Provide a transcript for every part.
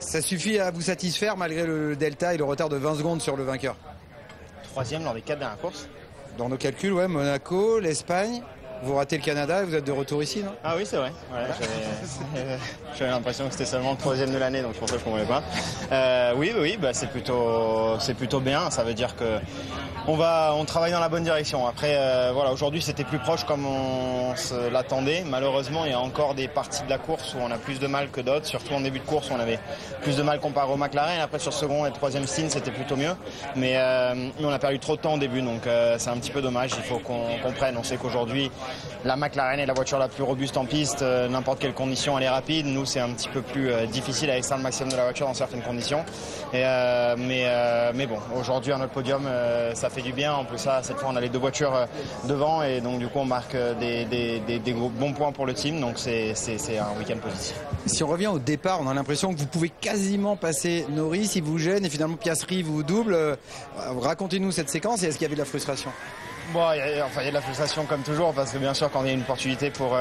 Ça suffit à vous satisfaire malgré le delta et le retard de 20 secondes sur le vainqueur? Troisième lors des 4 dernières courses. Dans nos calculs, ouais, Monaco, l'Espagne, vous ratez le Canada et vous êtes de retour ici, non? Ah oui, c'est vrai. Ouais, j'avais l'impression que c'était seulement le troisième de l'année, donc c'est pour ça que je ne comprenais pas. Oui, bah, c'est plutôt bien. Ça veut dire que on travaille dans la bonne direction. Après, voilà, aujourd'hui c'était plus proche comme on se l'attendait. Malheureusement, il y a encore des parties de la course où on a plus de mal que d'autres. Surtout en début de course, où on avait plus de mal comparé au McLaren. Après, sur second et troisième stint, c'était plutôt mieux. Mais on a perdu trop de temps au début, donc c'est un petit peu dommage. Il faut qu'on comprenne. On sait qu'aujourd'hui, la McLaren est la voiture la plus robuste en piste. N'importe quelle condition, elle est rapide. Nous, c'est un petit peu plus difficile à extraire le maximum de la voiture dans certaines conditions. Mais bon, aujourd'hui, à notre podium, ça fait du bien. En plus, cette fois, on a les deux voitures devant et donc du coup, on marque des bons points pour le team. Donc, c'est un week-end positif. Si on revient au départ, on a l'impression que vous pouvez quasiment passer Norris, il vous gêne et finalement Piastri vous double. Racontez-nous cette séquence et est-ce qu'il y avait de la frustration? Bon, il y a de la frustration comme toujours parce que bien sûr quand il y a une opportunité pour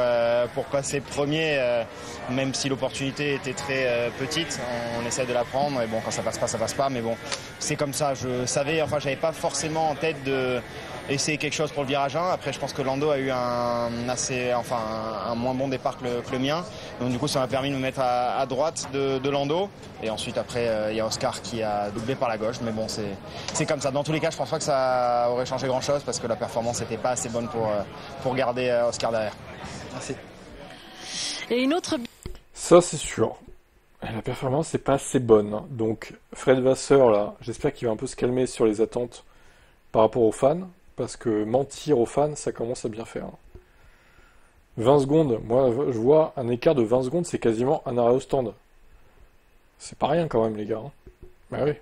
passer premier, même si l'opportunité était très petite, on essaie de la prendre et bon quand ça passe pas, mais bon c'est comme ça. Je savais, j'avais pas forcément en tête de essayer quelque chose pour le virage 1. Après je pense que Lando a eu un moins bon départ que le mien, donc du coup ça m'a permis de me mettre à droite de Lando et ensuite après il y a Oscar qui a doublé par la gauche, mais bon c'est comme ça. Dans tous les cas je pense pas que ça aurait changé grand chose parce que la performance n'était pas assez bonne pour garder Oscar derrière. Merci. Et une autre... Ça c'est sûr. La performance n'est pas assez bonne. Donc Fred Vasseur là, j'espère qu'il va un peu se calmer sur les attentes par rapport aux fans. Parce que mentir aux fans, ça commence à bien faire. 20 secondes, moi je vois un écart de 20 secondes, c'est quasiment un arrêt au stand. C'est pas rien quand même les gars. Bah oui.